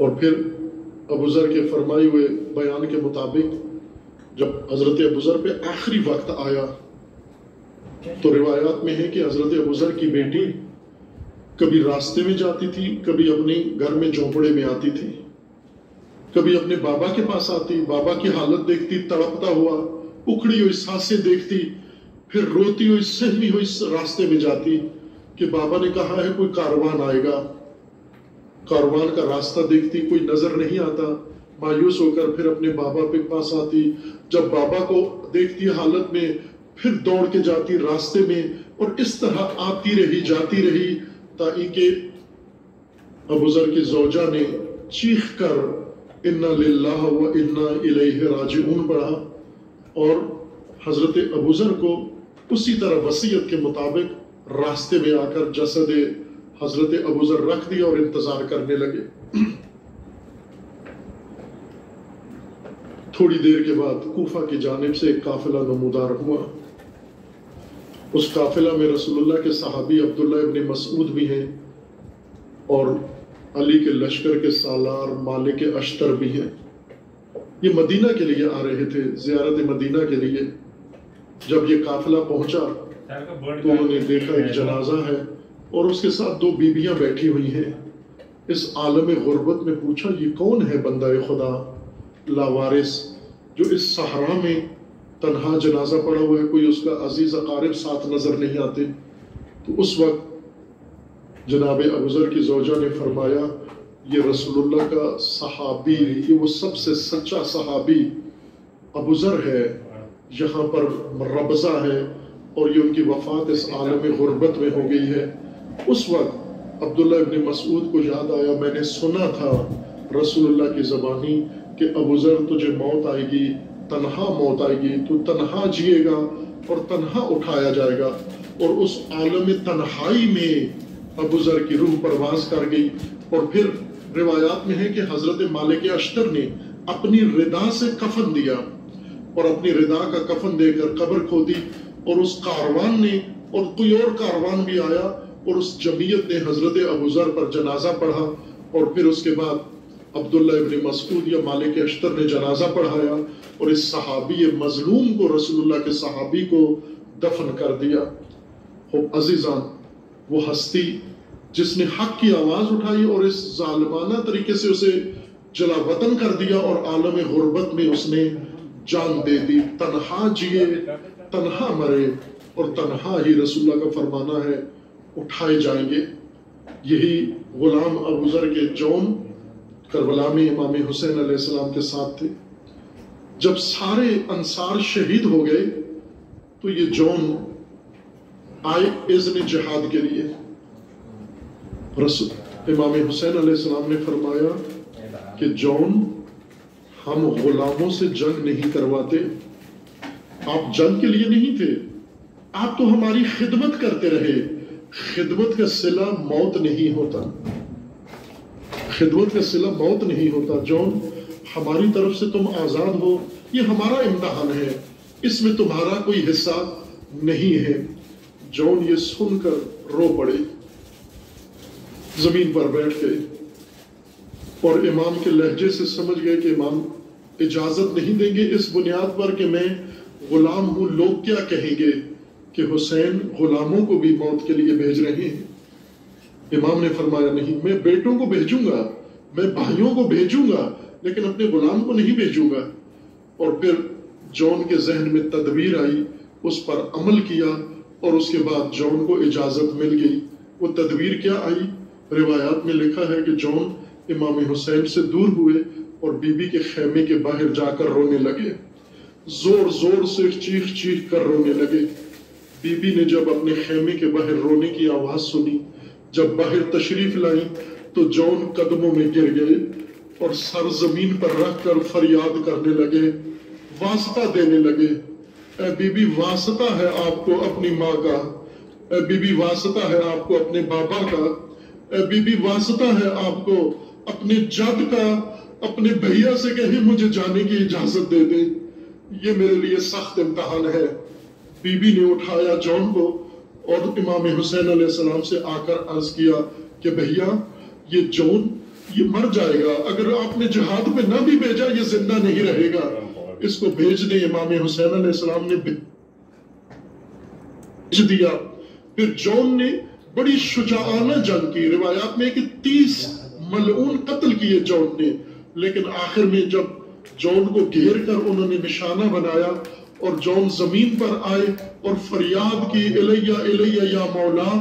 اور پھر ابو ذر کے فرمائے ہوئے بیان کے مطابق جب حضرت ابو ذر پہ آخری وقت آیا تو روایات میں ہے کہ حضرت ابو ذر کی بیٹی کبھی راستے میں جاتی تھی، کبھی اپنے گھر میں جھونپڑے میں آتی تھی، کبھی اپنے بابا کے پاس آتی، بابا کی حالت دیکھتی، تڑپتا ہوا اکھڑی ہوئی سانسیں دیکھتی، پھر روتی ہوئی سہمی ہوئی راستے میں جاتی کہ بابا نے کہا ہے کوئی کاروان آئے گا، کاروان کا راستہ دیکھتی، کوئی نظر نہیں آتا، مایوس ہو کر پھر اپنے بابا کے پاس آتی، جب بابا کو دیکھتی حالت میں پھر دوڑ کے جاتی راستے میں، اور اس طرح آتی رہی جاتی رہی تاکہ ابو ذر کی زوجہ نے چیخ کر انا للہ و انا الیہ راجعون پڑھا، اور حضرت ابو ذر کو اسی طرح وصیت کے مطابق راستے میں آ کر جسد حضرت ابو ذر رکھ دیا اور انتظار کرنے لگے۔ تھوڑی دیر کے بعد کوفہ کی جانب سے ایک قافلہ نمودار ہوا، اس قافلہ میں رسول اللہ کے صحابی عبداللہ ابن مسعود بھی ہیں اور علی کے لشکر کے سالار مالک اشتر بھی ہیں۔ یہ مدینہ کے لیے آ رہے تھے، زیارت مدینہ کے لیے۔ جب یہ قافلہ پہنچا تو انہوں نے دیکھا ایک جنازہ ہے اور اس کے ساتھ 2 بیویاں بیٹھی ہوئی ہیں۔ اس عالم غربت میں پوچھا یہ کون ہے بندہ خدا لاوارث جو اس صحرا میں تنہا جنازہ پڑا ہوا ہے، کوئی اس کا عزیز اقارب ساتھ نظر نہیں آتے؟ تو اس وقت جناب ابو ذر کی زوجہ نے فرمایا یہ رسول اللہ کا صحابی، یہ وہ سب سے سچا صحابی ابو ذر ہے، یہاں پر ربضہ ہے اور یہ ان کی وفات اس عالم غربت میں ہو گئی ہے۔ اس وقت عبداللہ ابن مسعود کو یاد آیا میں نے سنا تھا رسول اللہ کی زبانی کہ ابو ذر تجھے موت آئے گی، تنہا موت آئے گی، تو تنہا جیے گا اور تنہا اٹھایا جائے گا۔ اور اس عالم تنہائی میں ابو ذر کی روح پرواز کر گئی، اور پھر روایات میں ہے کہ حضرت مالک اشتر نے اپنی ردا سے کفن دیا اور اپنی ردا کا کفن دے کر قبر کھودی، اور اس کاروان نے اور کوئی اور کاروان بھی آیا اور اس جمعیت نے حضرت ابو ذر پر جنازہ پڑھا، اور پھر اس کے بعد عبداللہ ابن مسعود یا مالک اشتر نے جنازہ پڑھایا اور اس صحابی مظلوم کو رسول اللہ کے صحابی کو دفن کر دیا۔ عزیزان، وہ ہستی جس نے حق کی آواز اٹھائی اور اس ظالمانہ طریقے سے اسے جلا وطن کر دیا اور عالم غربت میں اس نے جان دے دی، تنہا جیے تنہا مرے اور تنہا ہی رسول اللہ کا فرمانا ہے اٹھائے جائیں گے۔ یہی غلام ابو ذر کے جون کربلا میں امام حسین علیہ السلام کے ساتھ تھے۔ جب سارے انصار شہید ہو گئے تو یہ جون آئے اذن جہاد کے لیے۔ امام حسین علیہ السلام نے فرمایا کہ جون، ہم غلاموں سے جنگ نہیں کرواتے، آپ جنگ کے لیے نہیں تھے، آپ تو ہماری خدمت کرتے رہے، خدمت کا صلہ موت نہیں ہوتا، خدمت کا صلہ موت نہیں ہوتا۔ جون، ہماری طرف سے تم آزاد ہو، یہ ہمارا امتحان ہے، اس میں تمہارا کوئی حصہ نہیں ہے۔ جون یہ سن کر رو پڑے، زمین پر بیٹھ گئے اور امام کے لہجے سے سمجھ گئے کہ امام اجازت نہیں دیں گے اس بنیاد پر کہ میں غلام ہوں، لوگ کیا کہیں گے کہ حسین غلاموں کو بھی موت کے لیے بھیج رہے ہیں۔ امام نے فرمایا نہیں، میں بیٹوں کو بھیجوں گا، میں بھائیوں کو بھیجوں گا، لیکن اپنے غلام کو نہیں بھیجوں گا۔ اور پھر جون کے ذہن میں تدبیر آئی، اس پر عمل کیا اور اس کے بعد جون کو اجازت مل گئی۔ وہ تدبیر کیا آئی؟ روایات میں لکھا ہے کہ جون امام حسین سے دور ہوئے اور بی بی کے خیمے کے باہر جا کر رونے لگے، زور زور سے چیخ چیخ کر رونے لگے۔ بی بی نے جب اپنے خیمے کے باہر رونے کی آواز سنی، جب باہر تشریف لائی تو جون قدموں میں گر گئے اور سر زمین پر رکھ کر فریاد کرنے لگے، واسطہ دینے لگے، اے بی بی واسطہ ہے آپ کو اپنی ماں کا، اے بی بی واسطہ ہے آپ کو اپنے بابا کا، اے بی بی واسطہ ہے آپ کو اپنے جد کا، اپنے بھیا سے کہیں مجھے جانے کی اجازت دے دیں، یہ میرے لیے سخت امتحان ہے۔ بی بی نے اٹھایا جون کو اور امام حسین علیہ السلام سے آ کر عرض کیا کہ بھیا، یہ جون یہ مر جائے گا، اگر آپ نے جہاد پہ نہ بھی بھیجا یہ زندہ نہیں رہے گا، اس کو بھیج دیں۔ امام حسین علیہ السلام نے بھیج دیا۔ پھر جون نے بڑی شجاعانہ جنگ کی، روایات میں کہ 30 ملعون قتل کیے جون نے، لیکن آخر میں جب جون کو گھیر کر انہوں نے نشانہ بنایا اور جون زمین پر آئے اور فریاد کی الیہ الیہ یا مولا،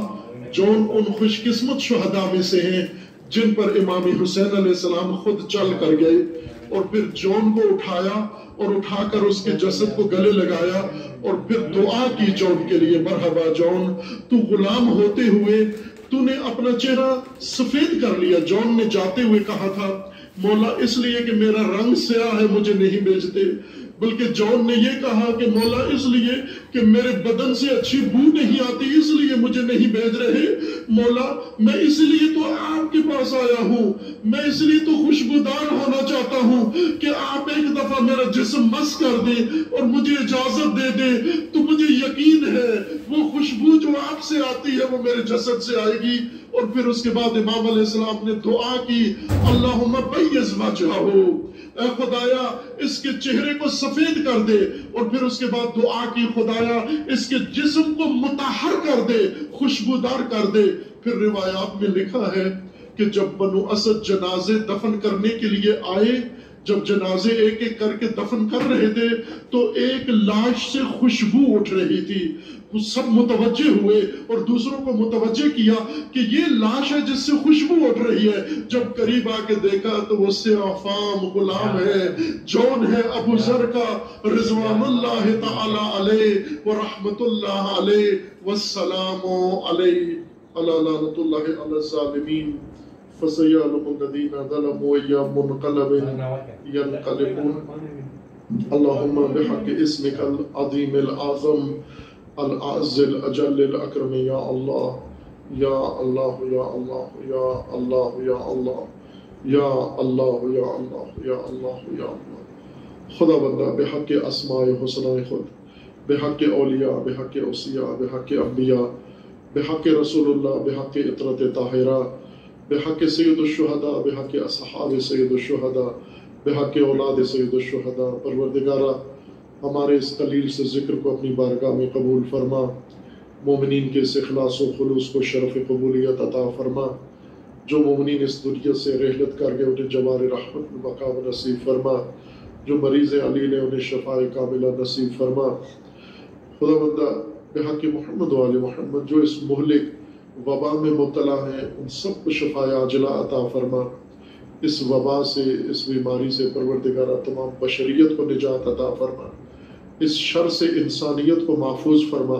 جون ان خوش قسمت شہداء میں سے ہیں جن پر امام حسین علیہ السلام خود چل کر گئے، اور پھر جون کو اٹھایا اور اٹھا کر اس کے جسد کو گلے لگایا اور پھر دعا کی جون کے لیے، مرحبا جون، تو غلام ہوتے ہوئے تو نے اپنا چہرہ سفید کر لیا۔ جون نے جاتے ہوئے کہا تھا مولا اس لیے کہ میرا رنگ سیاہ ہے مجھے نہیں بھیجتے، بلکہ جون نے یہ کہا کہ مولا اس لیے کہ میرے بدن سے اچھی بو نہیں آتی اس لیے مجھے نہیں بھیج رہے، مولا میں اس لیے تو آپ کے پاس آیا ہوں، میں اس لیے تو خوشبودار ہونا چاہتا ہوں کہ آپ ایک دفعہ میرا جسم مس کر دیں اور مجھے اجازت دے دیں، تو مجھے یقین ہے وہ خوشبو جو آپ سے آتی ہے وہ میرے جسد سے آئے گی۔ اور پھر اس کے بعد امام علیہ السلام نے دعا کی اللہم بیض وجہہ، اے خدایا اس کے چہرے کو سفید کر دے، اور پھر اس کے بعد دعا کی خدایا اس کے جسم کو مطہر کر دے، خوشبودار کر دے۔ پھر روایات میں لکھا ہے کہ جب بنو اسد جنازے دفن کرنے کے لیے آئے، جب جنازے ایک ایک کر کے دفن کر رہے تھے تو ایک لاش سے خوشبو اٹھ رہی تھی، وہ سب متوجہ ہوئے اور دوسروں کو متوجہ کیا کہ یہ لاش ہے جس سے خوشبو اٹھ رہی ہے۔ جب قریب آ کے دیکھا تو وہ سیافام غلام ہے، جون ہے ابو ذر کا، رضوان اللہ تعالی علیہ ورحمت اللہ علیہ والسلام علیہ، علی لعنت اللہ علی الظالمین، فسيعلم الذين ظلموا أي منقلب ينقلبون۔ اللهم بحق اسمك العظيم الأعظم الأعز الأجل الأكرم يا الله يا الله يا الله يا الله يا الله يا الله يا الله يا الله يا الله۔ خدا بندہ بحق اسماء حسنہ خود، بحق اولیاء، بحق اوصیاء، بحق انبیاء، بحق رسول اللہ، بحق اطرت طاہرہ، بحق سید الشہداء، بحق اصحاب سید الشہداء، بحق اولاد سید الشہداء، پروردگارہ ہمارے اس قلیل سے ذکر کو اپنی بارگاہ میں قبول فرما، مومنین کے اس اخلاص و خلوص کو شرف قبولیت عطا فرما، جو مومنین اس دنیا سے رحلت کر گئے انہیں جوار رحمت میں مقام نصیب فرما، جو مریض علیل انہیں شفاء کاملہ نصیب فرما۔ خدا بندہ بحق محمد وآل محمد جو اس مہلک وبا میں مبتلا ہیں ان سب کو شفاء عاجلہ عطا فرما، اس وبا سے، اس بیماری سے پروردگارہ تمام بشریت کو نجات عطا فرما، اس شر سے انسانیت کو محفوظ فرما۔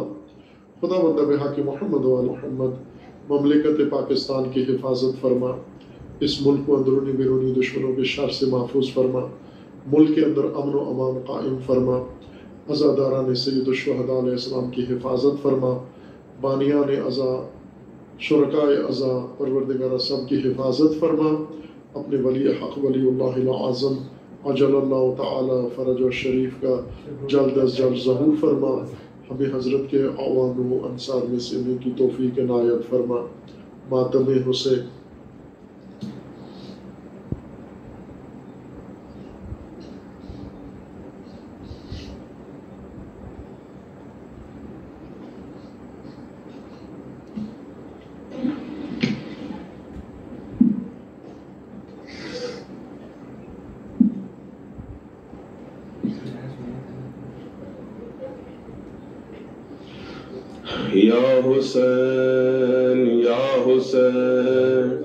خدا بندہ بحق محمد وآل محمد مملکت پاکستان کی حفاظت فرما، اس ملک کو اندرونی بیرونی دشمنوں کے شر سے محفوظ فرما، ملک کے اندر امن و امان قائم فرما، عزاداران سید الشہداء علیہ السلام کی حفاظت فرما، بانیان عزا، شرکائے عزا، پروردگارہ سب کی حفاظت فرما، اپنے ولی حق ولی اللہ العظم عجل اللہ تعالی فرج و شریف کا جلد از جلد ظہور فرما، ہمیں حضرت کے اعوان و انصار میں سے کی توفیق عنایت فرما۔ ماتم حسین یا حسین یا حسین